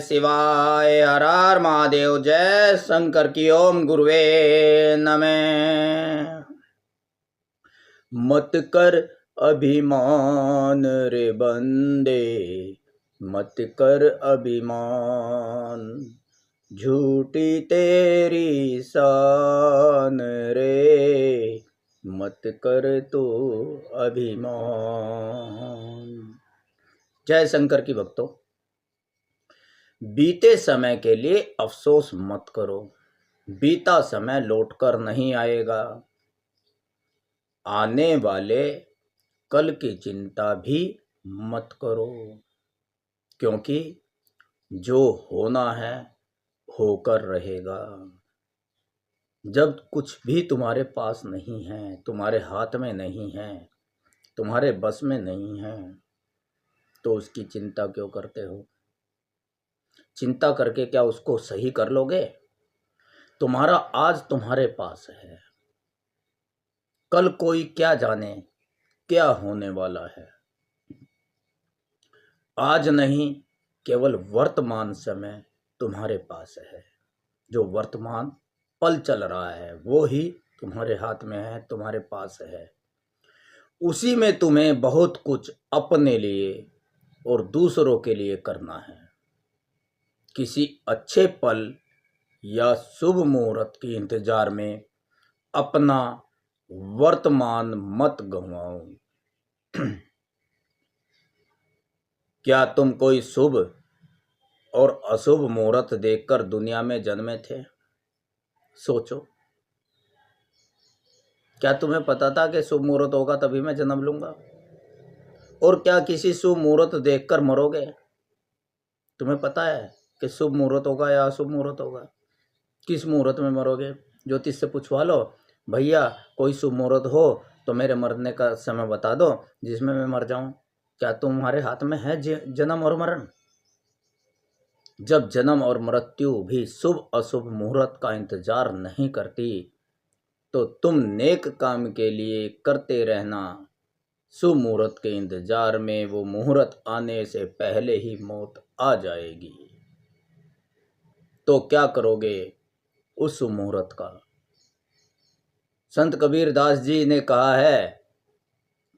शिवाय। हर हर महादेव। जय शंकर की। ओम गुरुवे नमः। मत कर अभिमान रे बंदे, मत कर अभिमान, झूठी तेरी शान रे, मत कर तो अभिमान। जय शंकर की भक्तों। बीते समय के लिए अफसोस मत करो, बीता समय लौटकर नहीं आएगा। आने वाले कल की चिंता भी मत करो, क्योंकि जो होना है होकर रहेगा। जब कुछ भी तुम्हारे पास नहीं है, तुम्हारे हाथ में नहीं है, तुम्हारे बस में नहीं है, तो उसकी चिंता क्यों करते हो? चिंता करके क्या उसको सही कर लोगे? तुम्हारा आज तुम्हारे पास है, कल कोई क्या जाने क्या होने वाला है। आज नहीं, केवल वर्तमान समय तुम्हारे पास है। जो वर्तमान पल चल रहा है वो ही तुम्हारे हाथ में है, तुम्हारे पास है। उसी में तुम्हें बहुत कुछ अपने लिए और दूसरों के लिए करना है। किसी अच्छे पल या शुभ मुहूर्त के इंतजार में अपना वर्तमान मत गंवाओ। क्या तुम कोई शुभ और अशुभ मुहूर्त देखकर दुनिया में जन्मे थे? सोचो, क्या तुम्हें पता था कि शुभ मुहूर्त होगा तभी मैं जन्म लूंगा? और क्या किसी शुभ मुहूर्त देखकर मरोगे? तुम्हें पता है कि शुभ मुहूर्त होगा या अशुभ मुहूर्त होगा? किस मुहूर्त में मरोगे? ज्योतिष से पूछवा लो, भैया कोई शुभ मुहूर्त हो तो मेरे मरने का समय बता दो जिसमें मैं मर जाऊं। क्या तुम्हारे हाथ में है जन्म और मरण? जब जन्म और मृत्यु भी शुभ अशुभ मुहूर्त का इंतजार नहीं करती, तो तुम नेक काम के लिए करते रहना। शुभ मुहूर्त के इंतजार में वो मुहूर्त आने से पहले ही मौत आ जाएगी। तो क्या करोगे उस मुहूर्त का? संत कबीर दास जी ने कहा है,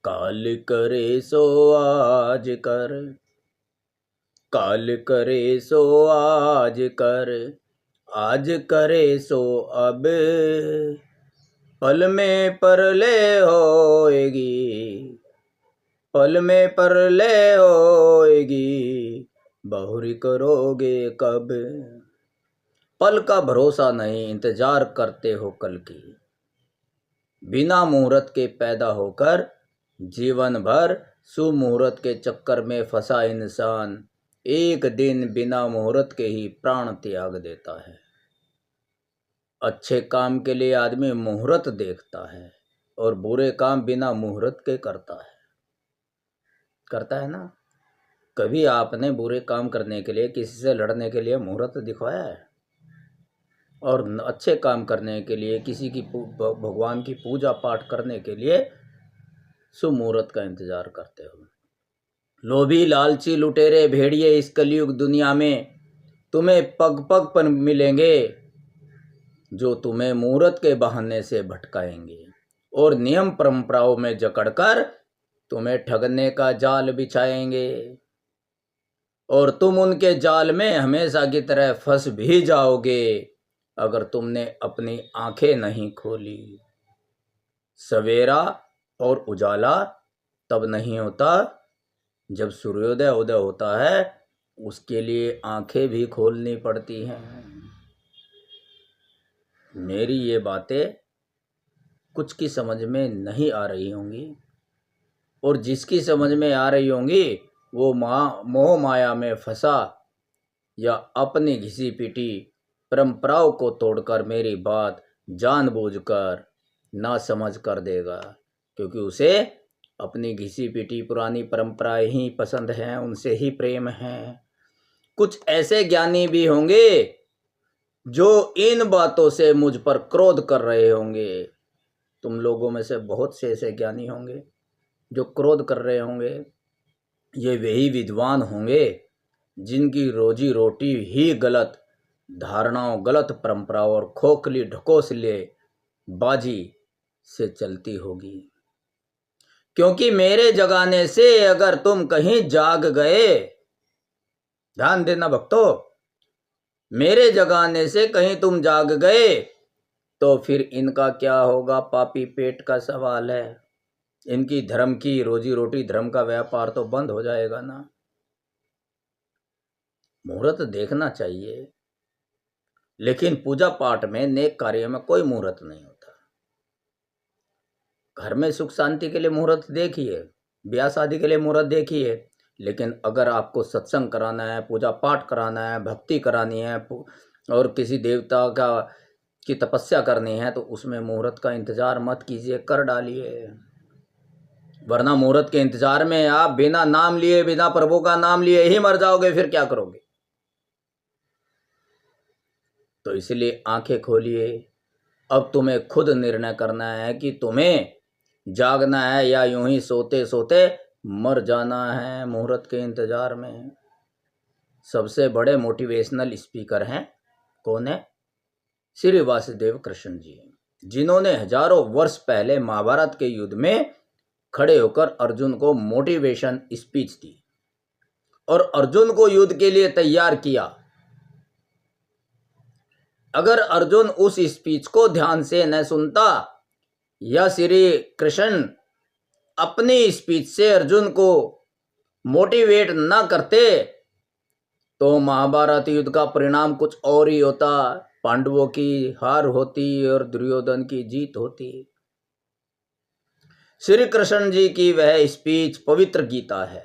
काल करे सो आज कर, काल करे सो आज कर, आज करे सो अब, पल में परले होएगी, पल में परले होएगी, बहुरी करोगे कब। पल का भरोसा नहीं, इंतजार करते हो कल की। बिना मुहूर्त के पैदा होकर जीवन भर शुभ मुहूर्त के चक्कर में फंसा इंसान एक दिन बिना मुहूर्त के ही प्राण त्याग देता है। अच्छे काम के लिए आदमी मुहूर्त देखता है और बुरे काम बिना मुहूर्त के करता है ना। कभी आपने बुरे काम करने के लिए, किसी से लड़ने के लिए मुहूर्त दिखवाया है? और अच्छे काम करने के लिए, किसी की भगवान की पूजा पाठ करने के लिए शुभ मुहूर्त का इंतजार करते हो। लोभी लालची लुटेरे भेड़िए इस कलयुग दुनिया में तुम्हें पग पग पर मिलेंगे, जो तुम्हें मुहूर्त के बहाने से भटकाएंगे और नियम परंपराओं में जकड़कर तुम्हें ठगने का जाल बिछाएंगे, और तुम उनके जाल में हमेशा की तरह फंस भी जाओगे अगर तुमने अपनी आंखें नहीं खोली। सवेरा और उजाला तब नहीं होता जब सूर्योदय उदय होता है, उसके लिए आंखें भी खोलनी पड़ती हैं। मेरी ये बातें कुछ की समझ में नहीं आ रही होंगी, और जिसकी समझ में आ रही होंगी वो मोह माया में फंसा या अपनी घिसी पीटी परंपराओं को तोड़कर मेरी बात जानबूझकर ना समझ कर देगा, क्योंकि उसे अपनी घिसी पीटी पुरानी परंपराएं ही पसंद हैं, उनसे ही प्रेम है। कुछ ऐसे ज्ञानी भी होंगे जो इन बातों से मुझ पर क्रोध कर रहे होंगे। तुम लोगों में से बहुत से ऐसे ज्ञानी होंगे जो क्रोध कर रहे होंगे। ये वही विद्वान होंगे जिनकी रोजी रोटी ही गलत धारणाओं, गलत परंपराओं और खोखली ढकोसले बाजी से चलती होगी। क्योंकि मेरे जगाने से अगर तुम कहीं जाग गए, ध्यान देना भक्तों, मेरे जगाने से कहीं तुम जाग गए तो फिर इनका क्या होगा? पापी पेट का सवाल है। इनकी धर्म की रोजी रोटी, धर्म का व्यापार तो बंद हो जाएगा ना। मुहूर्त देखना चाहिए, लेकिन पूजा पाठ में, नेक कार्य में कोई मुहूर्त नहीं होता। घर में सुख शांति के लिए मुहूर्त देखिए, ब्याह शादी के लिए मुहूर्त देखिए, लेकिन अगर आपको सत्संग कराना है, पूजा पाठ कराना है, भक्ति करानी है और किसी देवता का की तपस्या करनी है तो उसमें मुहूर्त का इंतजार मत कीजिए, कर डालिए। वरना मुहूर्त के इंतजार में आप बिना नाम लिए, बिना प्रभु का नाम लिए ही मर जाओगे, फिर क्या करोगे? तो इसलिए आंखें खोलिए। अब तुम्हें खुद निर्णय करना है कि तुम्हें जागना है या यूं ही सोते सोते मर जाना है मुहूर्त के इंतजार में। सबसे बड़े मोटिवेशनल स्पीकर हैं, कौन है? श्री वासुदेव कृष्ण जी, जिन्होंने हजारों वर्ष पहले महाभारत के युद्ध में खड़े होकर अर्जुन को मोटिवेशन स्पीच दी और अर्जुन को युद्ध के लिए तैयार किया। अगर अर्जुन उस स्पीच को ध्यान से न सुनता या श्री कृष्ण अपनी स्पीच से अर्जुन को मोटिवेट न करते तो महाभारत युद्ध का परिणाम कुछ और ही होता। पांडवों की हार होती और दुर्योधन की जीत होती। श्री कृष्ण जी की वह स्पीच पवित्र गीता है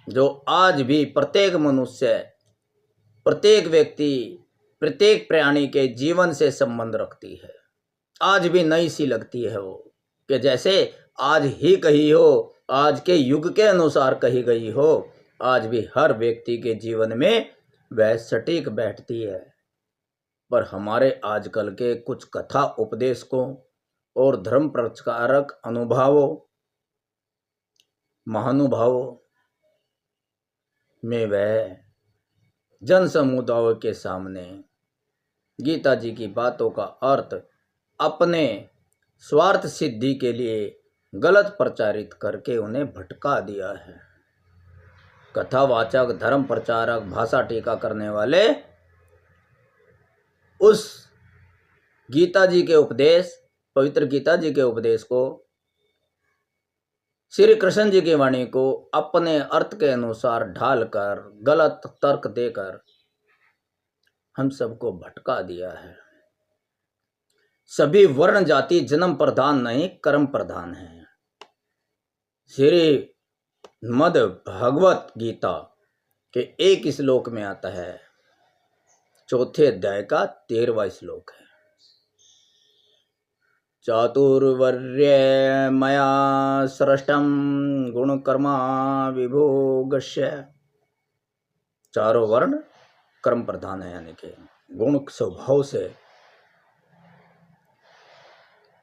जो आज भी प्रत्येक मनुष्य, प्रत्येक व्यक्ति, प्रत्येक प्राणी के जीवन से संबंध रखती है। आज भी नई सी लगती है वो, कि जैसे आज ही कही हो, आज के युग के अनुसार कही गई हो। आज भी हर व्यक्ति के जीवन में वह सटीक बैठती है। पर हमारे आजकल के कुछ कथा उपदेशकों और धर्म प्रचारक अनुभावों, महानुभावों में वह जन समुदायों के सामने गीता जी की बातों का अर्थ अपने स्वार्थ सिद्धि के लिए गलत प्रचारित करके उन्हें भटका दिया है। कथावाचक, धर्म प्रचारक, भाषा टीका करने वाले उस गीता जी के उपदेश, पवित्र गीता जी के उपदेश को, श्री कृष्ण जी की वाणी को अपने अर्थ के अनुसार ढालकर, गलत तर्क देकर हम सबको भटका दिया है। सभी वर्ण जाति जन्म प्रधान नहीं, कर्म प्रधान है। श्री मद भगवत गीता के एक श्लोक में आता है, चौथे अध्याय का 13वां श्लोक है, चातुर्वर्ण्य मया सृष्टम गुण कर्मा विभोगस्य। चारों वर्ण कर्म प्रधान है, यानी कि गुण स्वभाव से।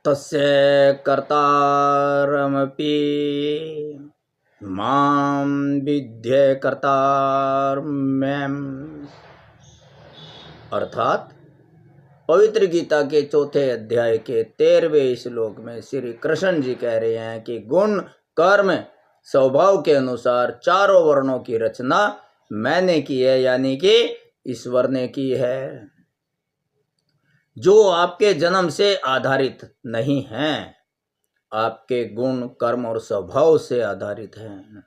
तस्य कर्तारमपि मां विद्य कर्तारम्यम्। अर्थात पवित्र गीता के चौथे अध्याय के 13वें श्लोक में श्री कृष्ण जी कह रहे हैं कि गुण कर्म स्वभाव के अनुसार चारों वर्णों की रचना मैंने की है, यानी कि ईश्वर ने की है, जो आपके जन्म से आधारित नहीं हैं, आपके गुण कर्म और स्वभाव से आधारित हैं।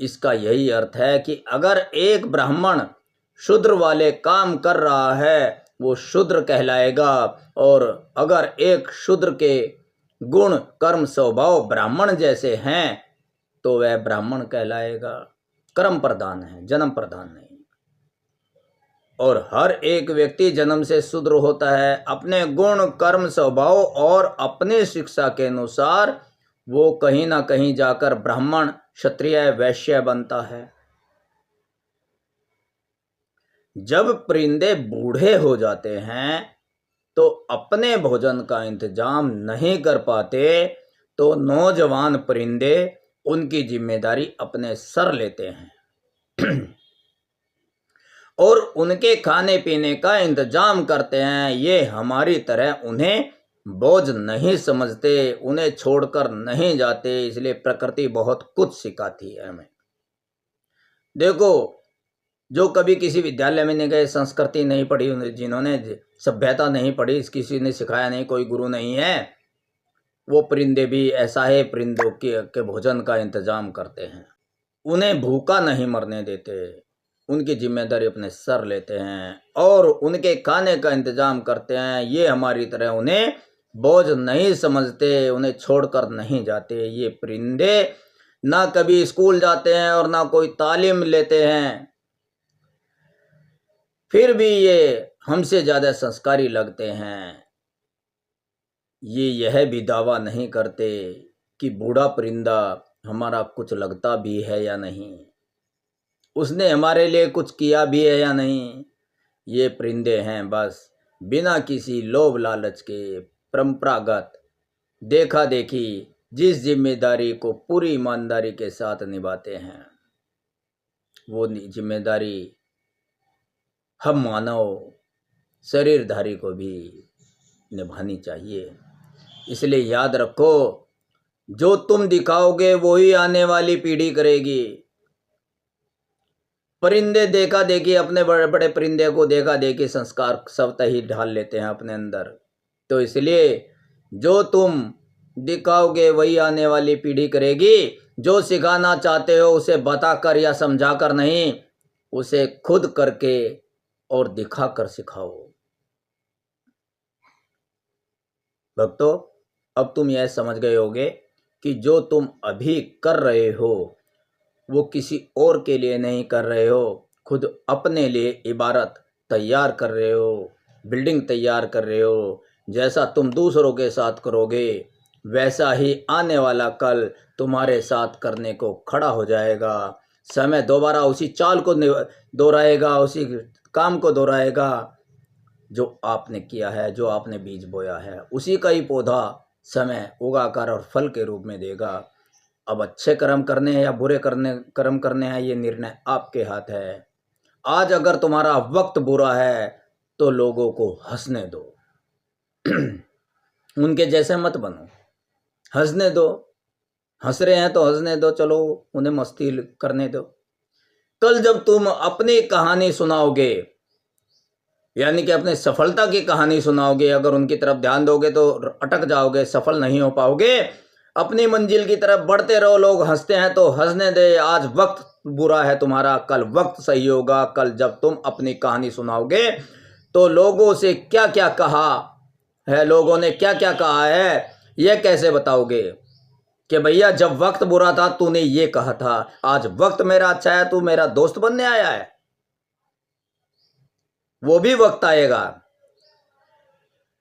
इसका यही अर्थ है कि अगर एक ब्राह्मण शूद्र वाले काम कर रहा है वो शूद्र कहलाएगा, और अगर एक शूद्र के गुण कर्म स्वभाव ब्राह्मण जैसे हैं तो वह ब्राह्मण कहलाएगा। कर्म प्रधान है, जन्म प्रधान नहीं। और हर एक व्यक्ति जन्म से शूद्र होता है। अपने गुण कर्म स्वभाव और अपनी शिक्षा के अनुसार वो कहीं ना कहीं जाकर ब्राह्मण, क्षत्रिय, वैश्य बनता है। जब परिंदे बूढ़े हो जाते हैं तो अपने भोजन का इंतजाम नहीं कर पाते तो नौजवान परिंदे उनकी जिम्मेदारी अपने सर लेते हैं। और उनके खाने पीने का इंतजाम करते हैं। ये हमारी तरह उन्हें बोझ नहीं समझते, उन्हें छोड़कर नहीं जाते। इसलिए प्रकृति बहुत कुछ सिखाती है हमें। देखो, जो कभी किसी विद्यालय में नहीं गए, संस्कृति नहीं पढ़ी, जिन्होंने सभ्यता नहीं पढ़ी, किसी ने सिखाया नहीं, कोई गुरु नहीं है, वो परिंदे भी ऐसा है, परिंदों के भोजन का इंतजाम करते हैं। उन्हें भूखा नहीं मरने देते, उनकी जिम्मेदारी अपने सर लेते हैं और उनके खाने का इंतजाम करते हैं। ये हमारी तरह उन्हें बोझ नहीं समझते, उन्हें छोड़कर नहीं जाते। ये परिंदे ना कभी स्कूल जाते हैं और ना कोई तालीम लेते हैं, फिर भी ये हमसे ज़्यादा संस्कारी लगते हैं। ये यह भी दावा नहीं करते कि बूढ़ा परिंदा हमारा कुछ लगता भी है या नहीं, उसने हमारे लिए कुछ किया भी है या नहीं। ये परिंदे हैं बस बिना किसी लोभ लालच के, परंपरागत देखा देखी जिस जिम्मेदारी को पूरी ईमानदारी के साथ निभाते हैं, वो जिम्मेदारी हम मानव शरीरधारी को भी निभानी चाहिए। इसलिए याद रखो, जो तुम दिखाओगे वही आने वाली पीढ़ी करेगी। परिंदे देखा देखी, अपने बड़े बड़े परिंदे को देखा देखी संस्कार सब ही ढाल लेते हैं अपने अंदर। तो इसलिए जो तुम दिखाओगे वही आने वाली पीढ़ी करेगी। जो सिखाना चाहते हो उसे बताकर या समझाकर नहीं, उसे खुद करके और दिखाकर सिखाओ। भक्तों, अब तुम यह समझ गए होगे कि जो तुम अभी कर रहे हो वो किसी और के लिए नहीं कर रहे हो, खुद अपने लिए इबारत तैयार कर रहे हो, बिल्डिंग तैयार कर रहे हो। जैसा तुम दूसरों के साथ करोगे वैसा ही आने वाला कल तुम्हारे साथ करने को खड़ा हो जाएगा। समय दोबारा उसी चाल को दोहराएगा, उसी काम को दोहराएगा जो आपने किया है, जो आपने बीज बोया है, उसी का ही पौधा समय उगाकर और फल के रूप में देगा। अब अच्छे कर्म करने हैं या बुरे कर्म करने हैं, ये निर्णय आपके हाथ है। आज अगर तुम्हारा वक्त बुरा है तो लोगों को हंसने दो उनके जैसे मत बनो, हंसने दो। हंस रहे हैं तो हंसने दो, चलो उन्हें मस्ती करने दो। कल जब तुम अपनी कहानी सुनाओगे, यानी कि अपनी सफलता की कहानी सुनाओगे, अगर उनकी तरफ ध्यान दोगे तो अटक जाओगे, सफल नहीं हो पाओगे। अपनी मंजिल की तरफ बढ़ते रहो। लोग हंसते हैं तो हंसने दे। आज वक्त बुरा है तुम्हारा, कल वक्त सही होगा। कल जब तुम अपनी कहानी सुनाओगे तो लोगों से क्या क्या कहा है, लोगों ने क्या क्या कहा है, यह कैसे बताओगे कि भैया जब वक्त बुरा था तूने ये कहा था, आज वक्त मेरा अच्छा है, तू मेरा दोस्त बनने आया है। वो भी वक्त आएगा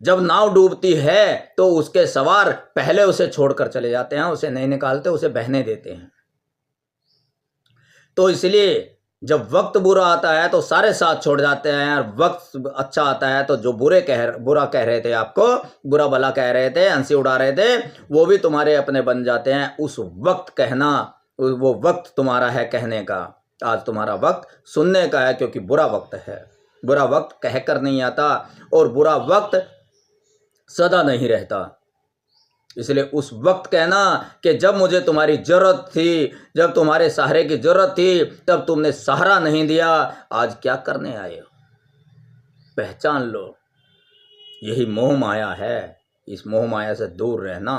जब नाव डूबती है तो उसके सवार पहले उसे छोड़कर चले जाते हैं, उसे नहीं निकालते, उसे बहने देते हैं। तो इसलिए जब वक्त बुरा आता है तो सारे साथ छोड़ जाते हैं, और वक्त अच्छा आता है तो जो बुरा कह रहे थे, आपको बुरा भला कह रहे थे, हंसी उड़ा रहे थे, वो भी तुम्हारे अपने बन जाते हैं। उस वक्त कहना, वो वक्त तुम्हारा है कहने का। आज तुम्हारा वक्त सुनने का है, क्योंकि बुरा वक्त है। बुरा वक्त कहकर नहीं आता और बुरा वक्त सदा नहीं रहता। इसलिए उस वक्त कहना कि जब मुझे तुम्हारी जरूरत थी, जब तुम्हारे सहारे की जरूरत थी, तब तुमने सहारा नहीं दिया। आज क्या करने आए हो, पहचान लो। यही मोह माया है। इस मोह माया से दूर रहना।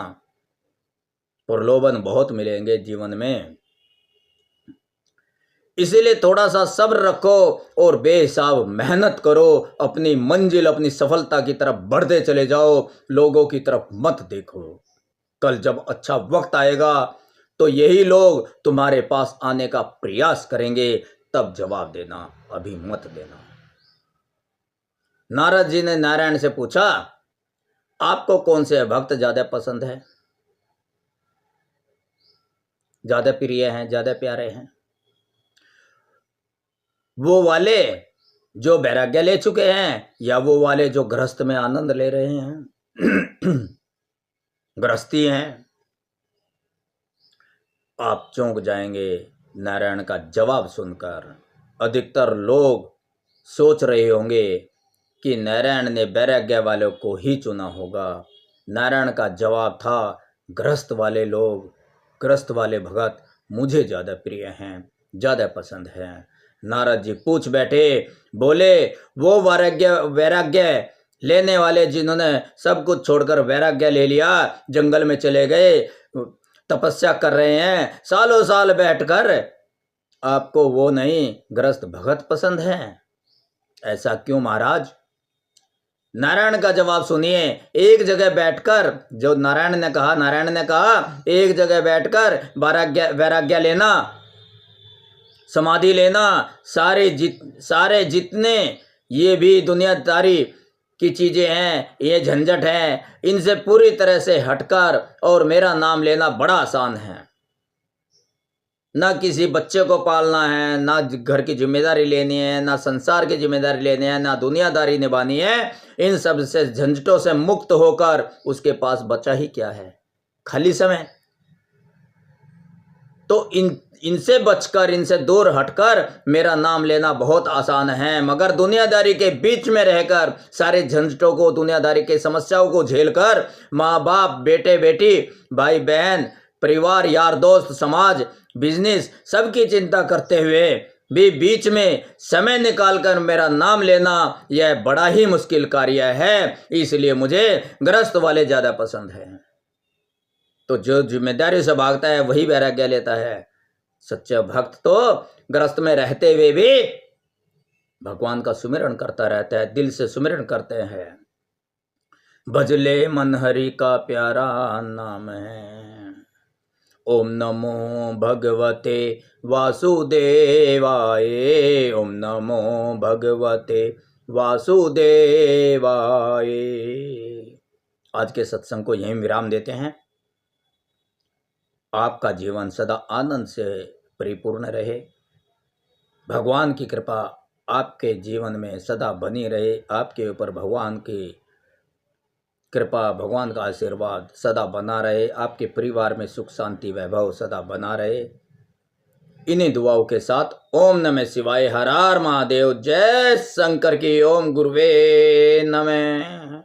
प्रलोभन बहुत मिलेंगे जीवन में, इसीलिए थोड़ा सा सब्र रखो और बेहिसाब मेहनत करो। अपनी मंजिल, अपनी सफलता की तरफ बढ़ते चले जाओ, लोगों की तरफ मत देखो। कल जब अच्छा वक्त आएगा तो यही लोग तुम्हारे पास आने का प्रयास करेंगे, तब जवाब देना, अभी मत देना। नारद जी ने नारायण से पूछा, आपको कौन से भक्त ज्यादा पसंद है, ज्यादा प्रिय हैं, ज्यादा प्यारे हैं? वो वाले जो वैराग्य ले चुके हैं या वो वाले जो गृहस्थ में आनंद ले रहे हैं? गृहस्थी हैं। आप चौंक जाएंगे नारायण का जवाब सुनकर। अधिकतर लोग सोच रहे होंगे कि नारायण ने वैराग्य वालों को ही चुना होगा। नारायण का जवाब था, गृहस्थ वाले लोग, गृहस्थ वाले भगत मुझे ज़्यादा प्रिय हैं, ज़्यादा पसंद हैं। नारद जी पूछ बैठे, बोले, वो वैराग्य लेने वाले जिन्होंने सब कुछ छोड़कर वैराग्य ले लिया, जंगल में चले गए, तपस्या कर रहे हैं सालों साल बैठकर, आपको वो नहीं गृहस्थ भगत पसंद है? ऐसा क्यों महाराज? नारायण का जवाब सुनिए। एक जगह बैठकर, जो नारायण ने कहा एक जगह बैठकर वैराग्य लेना, समाधि लेना, सारे जितने ये भी दुनियादारी की चीजें हैं, ये झंझट है, इनसे पूरी तरह से हटकर और मेरा नाम लेना बड़ा आसान है। ना किसी बच्चे को पालना है, ना घर की जिम्मेदारी लेनी है, ना संसार की जिम्मेदारी लेनी है, ना दुनियादारी निभानी है। इन सब से झंझटों से मुक्त होकर उसके पास बचा ही क्या है? खाली समय। तो इनसे बचकर, इनसे दूर हटकर मेरा नाम लेना बहुत आसान है। मगर दुनियादारी के बीच में रहकर, सारे झंझटों को, दुनियादारी के समस्याओं को झेलकर, माँ बाप, बेटे बेटी, भाई बहन, परिवार, यार दोस्त, समाज, बिजनेस, सबकी चिंता करते हुए भी बीच में समय निकालकर मेरा नाम लेना, यह बड़ा ही मुश्किल कार्य है। इसलिए मुझे गृहस्थ वाले ज़्यादा पसंद है। तो जो जिम्मेदारी से भागता है वही वैराग्य लेता है। सच्चा भक्त तो गृहस्थ में रहते हुए भी भगवान का सुमिरन करता रहता है, दिल से सुमिरन करते हैं। भजले मन हरि का प्यारा नाम है। ओम नमो भगवते वासुदेवाय, ओम नमो भगवते वासुदेवाय। आज के सत्संग को यहीं विराम देते हैं। आपका जीवन सदा आनंद से परिपूर्ण रहे। भगवान की कृपा आपके जीवन में सदा बनी रहे। आपके ऊपर भगवान की कृपा, भगवान का आशीर्वाद सदा बना रहे। आपके परिवार में सुख शांति वैभव सदा बना रहे। इन्हीं दुआओं के साथ ओम नमः शिवाय, हर हर महादेव, जय शंकर की। ओम गुरुवे नमः।